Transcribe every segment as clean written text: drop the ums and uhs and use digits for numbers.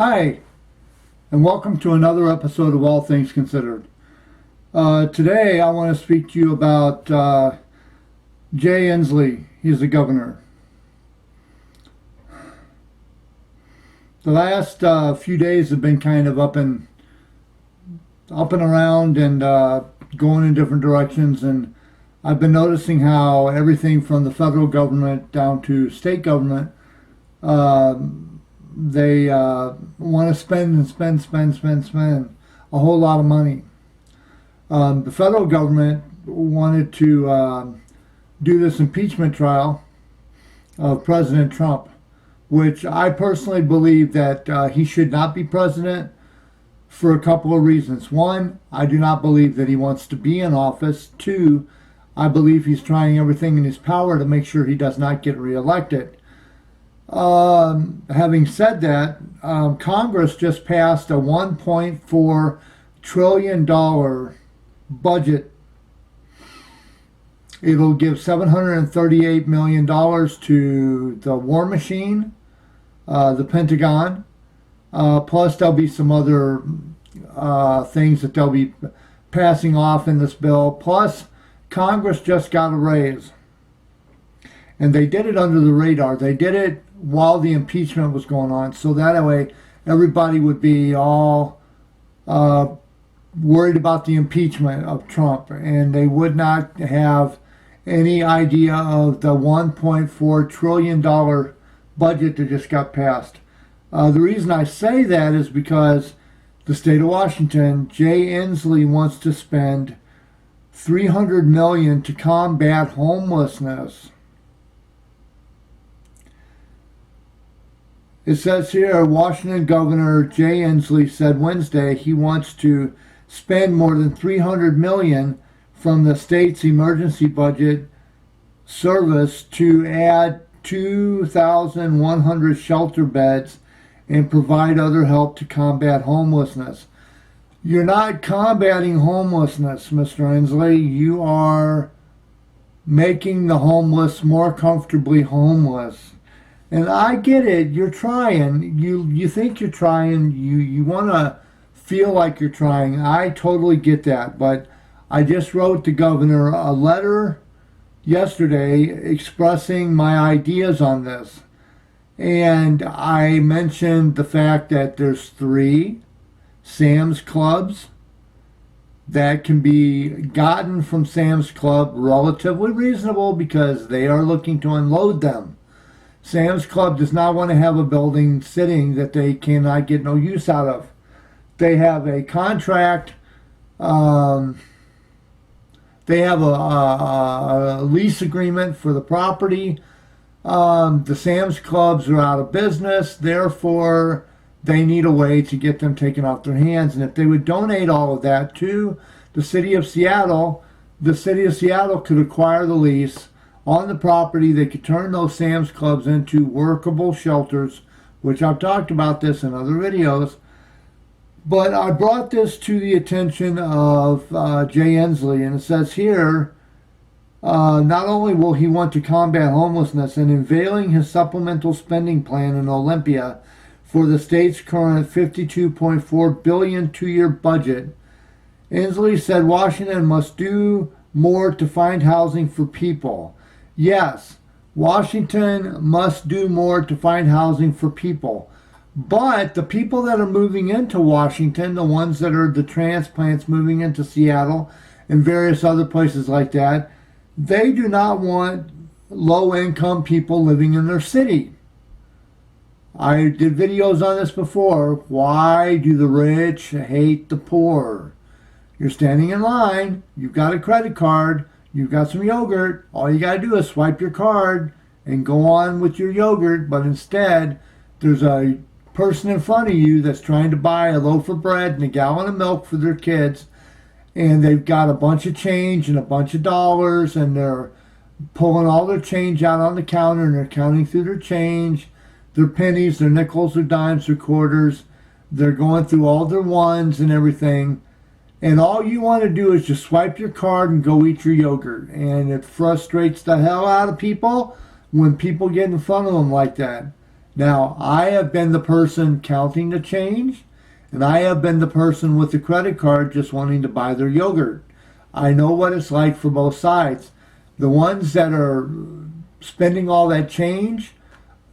Hi, and welcome to another episode of All Things Considered. Today I want to speak to you about Jay Inslee. He's the governor. The last few days have been kind of up and around and going in different directions, and I've been noticing how everything from the federal government down to state government, they want to spend a whole lot of money. The federal government wanted to do this impeachment trial of President Trump, which I personally believe that he should not be president for a couple of reasons. One, I do not believe that he wants to be in office. Two, I believe he's trying everything in his power to make sure he does not get reelected. Having said that, Congress just passed a $1.4 trillion budget. It'll give $738 million to the War Machine, the Pentagon, plus there'll be some other things that they'll be passing off in this bill. Plus, Congress just got a raise. And they did it under the radar. They did it while the impeachment was going on, so that way everybody would be all worried about the impeachment of Trump, and they would not have any idea of the $1.4 trillion budget that just got passed. The reason I say that is because the state of Washington, Jay Inslee, wants to spend $300 million to combat homelessness. It says here, Washington Governor Jay Inslee said Wednesday he wants to spend more than $300 million from the state's emergency budget service to add 2,100 shelter beds and provide other help to combat homelessness. You're not combating homelessness, Mr. Inslee. You are making the homeless more comfortably homeless. And I get it. You're trying. You think you're trying. You want to feel like you're trying. I totally get that. But I just wrote the governor a letter yesterday expressing my ideas on this. And I mentioned the fact that there's 3 Sam's Clubs that can be gotten from Sam's Club relatively reasonable because they are looking to unload them. Sam's Club does not want to have a building sitting that they cannot get no use out of. They have a contract. They have a lease agreement for the property. The Sam's Clubs are out of business. Therefore, they need a way to get them taken off their hands. And if they would donate all of that to the city of Seattle could acquire the lease on the property. They could turn those Sam's Clubs into workable shelters, which I've talked about this in other videos. But I brought this to the attention of Jay Inslee, and it says here, not only will he want to combat homelessness and unveiling his supplemental spending plan in Olympia for the state's current $52.4 billion 2-year budget, Inslee said Washington must do more to find housing for people. Yes, Washington must do more to find housing for people. But the people that are moving into Washington, the ones that are the transplants moving into Seattle and various other places like that, they do not want low-income people living in their city. I did videos on this before. Why do the rich hate the poor? You're standing in line, you've got a credit card, you've got some yogurt, all you got to do is swipe your card and go on with your yogurt, but instead there's a person in front of you that's trying to buy a loaf of bread and a gallon of milk for their kids, and they've got a bunch of change and a bunch of dollars, and they're pulling all their change out on the counter, and they're counting through their change, their pennies, their nickels, their dimes, their quarters. They're going through all their ones and everything. And all you want to do is just swipe your card and go eat your yogurt. And it frustrates the hell out of people when people get in front of them like that. Now, I have been the person counting the change, and I have been the person with the credit card just wanting to buy their yogurt. I know what it's like for both sides. The ones that are spending all that change,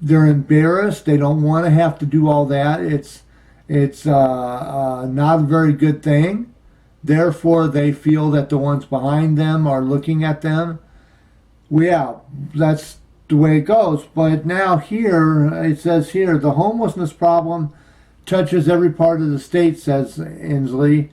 they're embarrassed. They don't want to have to do all that. It's not a very good thing. Therefore, they feel that the ones behind them are looking at them. Well, yeah, that's the way it goes. But now here, it says here, the homelessness problem touches every part of the state, says Inslee,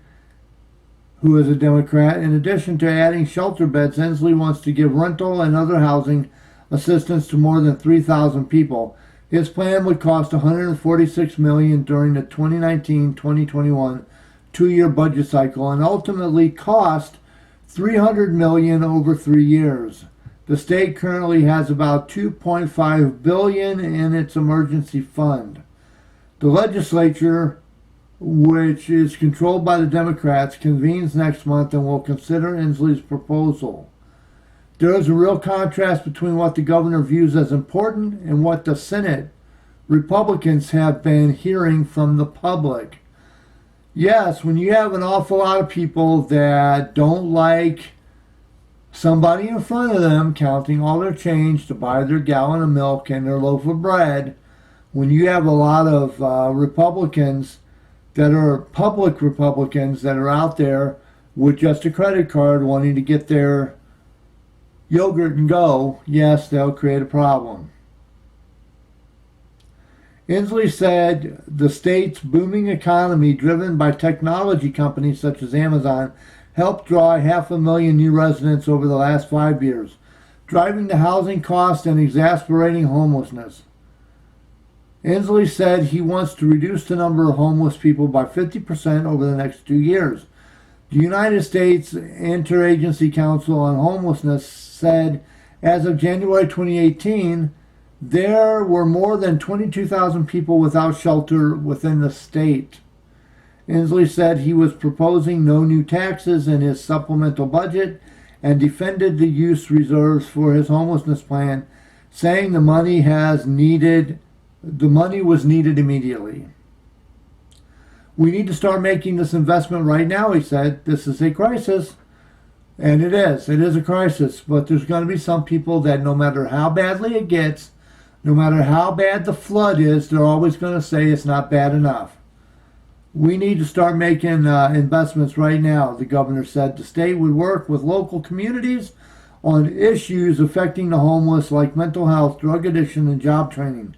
who is a Democrat. In addition to adding shelter beds, Inslee wants to give rental and other housing assistance to more than 3,000 people. His plan would cost $146 million during the 2019-2021 two-year budget cycle and ultimately cost $300 million over 3 years. The state currently has about $2.5 billion in its emergency fund. The legislature, which is controlled by the Democrats, convenes next month and will consider Inslee's proposal. There is a real contrast between what the governor views as important and what the Senate Republicans have been hearing from the public. Yes, when you have an awful lot of people that don't like somebody in front of them counting all their change to buy their gallon of milk and their loaf of bread, when you have a lot of Republicans that are public Republicans that are out there with just a credit card wanting to get their yogurt and go, yes, they'll create a problem. Inslee said the state's booming economy, driven by technology companies such as Amazon, helped draw 500,000 new residents over the last 5 years, driving the housing costs and exacerbating homelessness. Inslee said he wants to reduce the number of homeless people by 50% over the next 2 years. The United States Interagency Council on Homelessness said as of January 2018, there were more than 22,000 people without shelter within the state. Inslee said he was proposing no new taxes in his supplemental budget and defended the use reserves for his homelessness plan, saying the money was needed immediately. We need to start making this investment right now, he said. This is a crisis. And it is. It is a crisis. But there's going to be some people that no matter how badly it gets, no matter how bad the flood is, they're always going to say it's not bad enough. We need to start making investments right now, the governor said. The state would work with local communities on issues affecting the homeless like mental health, drug addiction, and job training.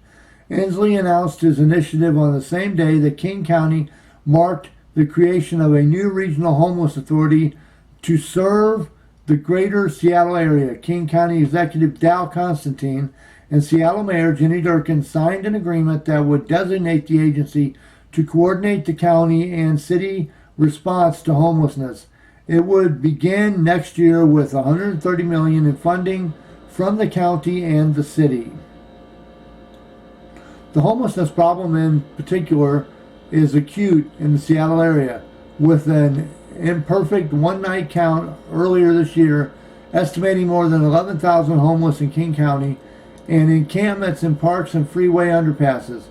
Inslee announced his initiative on the same day that King County marked the creation of a new regional homeless authority to serve the greater Seattle area. King County Executive Dow Constantine and Seattle Mayor Jenny Durkin signed an agreement that would designate the agency to coordinate the county and city response to homelessness. It would begin next year with $130 million in funding from the county and the city. The homelessness problem in particular is acute in the Seattle area, with an imperfect one-night count earlier this year estimating more than 11,000 homeless in King County and encampments in parks and freeway underpasses.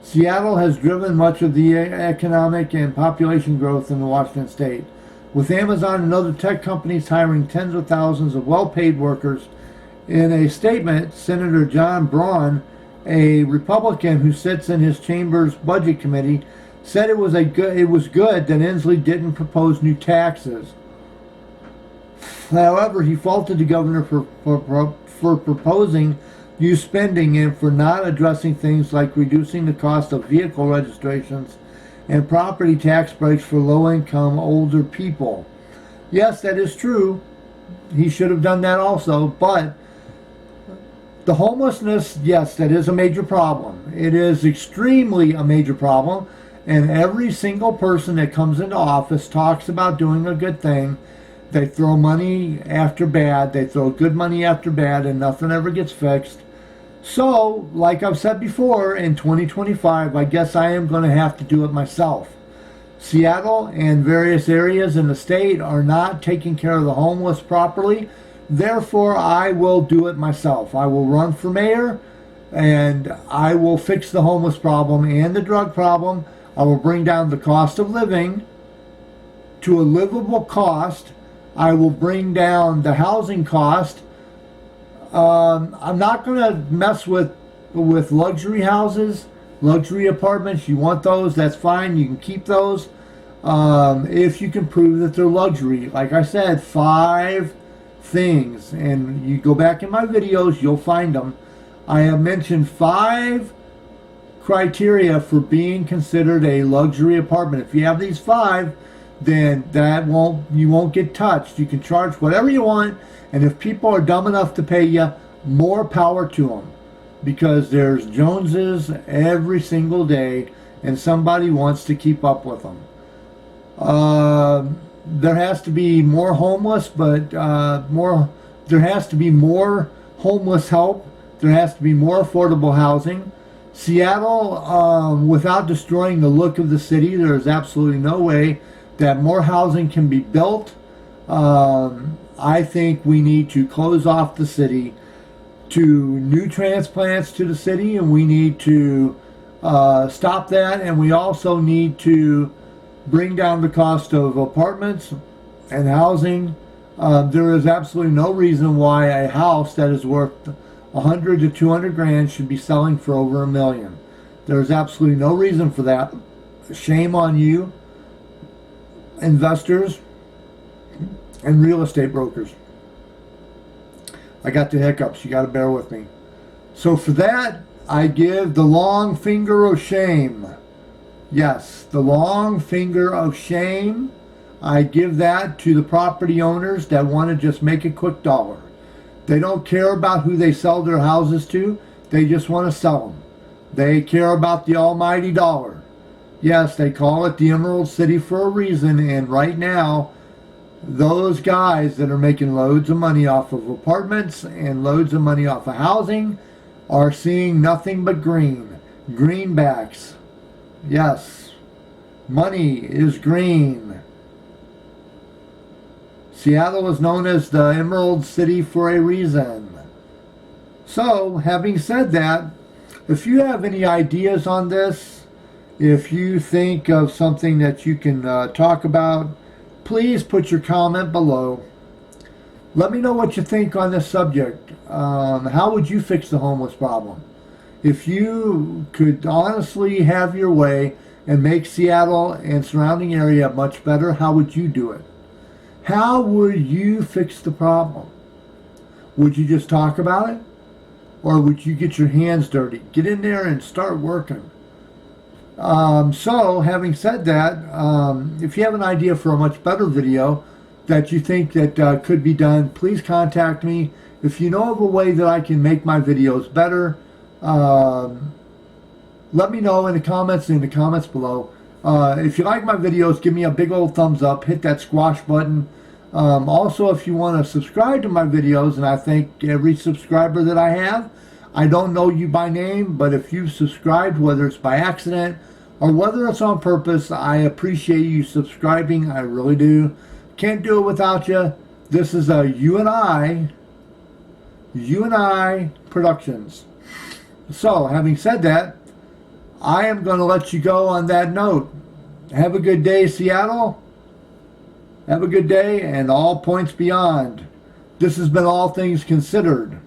Seattle has driven much of the economic and population growth in the Washington state, with Amazon and other tech companies hiring tens of thousands of well-paid workers. In a statement, Senator John Braun, a Republican who sits in his chamber's budget committee, said it was good that Inslee didn't propose new taxes. However, he faulted the governor for proposing new spending and for not addressing things like reducing the cost of vehicle registrations and property tax breaks for low-income older people. Yes, that is true. He should have done that also, but the homelessness, yes, that is a major problem. It is extremely a major problem, and every single person that comes into office talks about doing a good thing. They throw money after bad. They throw good money after bad, and nothing ever gets fixed. So, like I've said before, in 2025, I guess I am going to have to do it myself. Seattle and various areas in the state are not taking care of the homeless properly. Therefore, I will do it myself. I will run for mayor, And I will fix the homeless problem and the drug problem. I will bring down the cost of living to a livable cost. I will bring down the housing cost. I'm not going to mess with luxury houses, luxury apartments. You want those, that's fine. You can keep those if you can prove that they're luxury. Like I said, 5 things. And you go back in my videos, you'll find them. I have mentioned 5 criteria for being considered a luxury apartment. If you have these 5, then you won't get touched. You can charge whatever you want, and if people are dumb enough to pay you, more power to them, because there's Joneses every single day, and somebody wants to keep up with them. There has to be more homeless, but there has to be more homeless help. There has to be more affordable housing. Seattle, without destroying the look of the city, there is absolutely no way that more housing can be built. I think we need to close off the city to new transplants to the city, and we need to stop that. And we also need to bring down the cost of apartments and housing. There is absolutely no reason why a house that is worth 100 to 200 grand should be selling for over $1 million. There's absolutely no reason for that. Shame on you, investors and real estate brokers. I got the hiccups. You got to bear with me. So for that, I give the long finger of shame. Yes, the long finger of shame. I give that to the property owners that want to just make a quick dollar. They don't care about who they sell their houses to. They just want to sell them. They care about the almighty dollar. Yes, they call it the Emerald City for a reason, and right now, those guys that are making loads of money off of apartments and loads of money off of housing are seeing nothing but green. Greenbacks. Yes, money is green. Seattle is known as the Emerald City for a reason. So, having said that, if you have any ideas on this, if you think of something that you can talk about, please put your comment below. Let me know what you think on this subject. How would you fix the homeless problem? If you could honestly have your way and make Seattle and surrounding area much better, how would you do it? How would you fix the problem? Would you just talk about it? Or would you get your hands dirty? Get in there and start working. So, having said that, if you have an idea for a much better video that you think that could be done, please contact me. If you know of a way that I can make my videos better, let me know in the comments below. If you like my videos, give me a big old thumbs up. Hit that squash button. Also, if you want to subscribe to my videos, and I thank every subscriber that I have. I don't know you by name, but if you've subscribed, whether it's by accident or whether it's on purpose, I appreciate you subscribing. I really do. Can't do it without you. This is a you and I Productions. So, having said that, I am going to let you go on that note. Have a good day, Seattle. Have a good day, and all points beyond. This has been All Things Considered.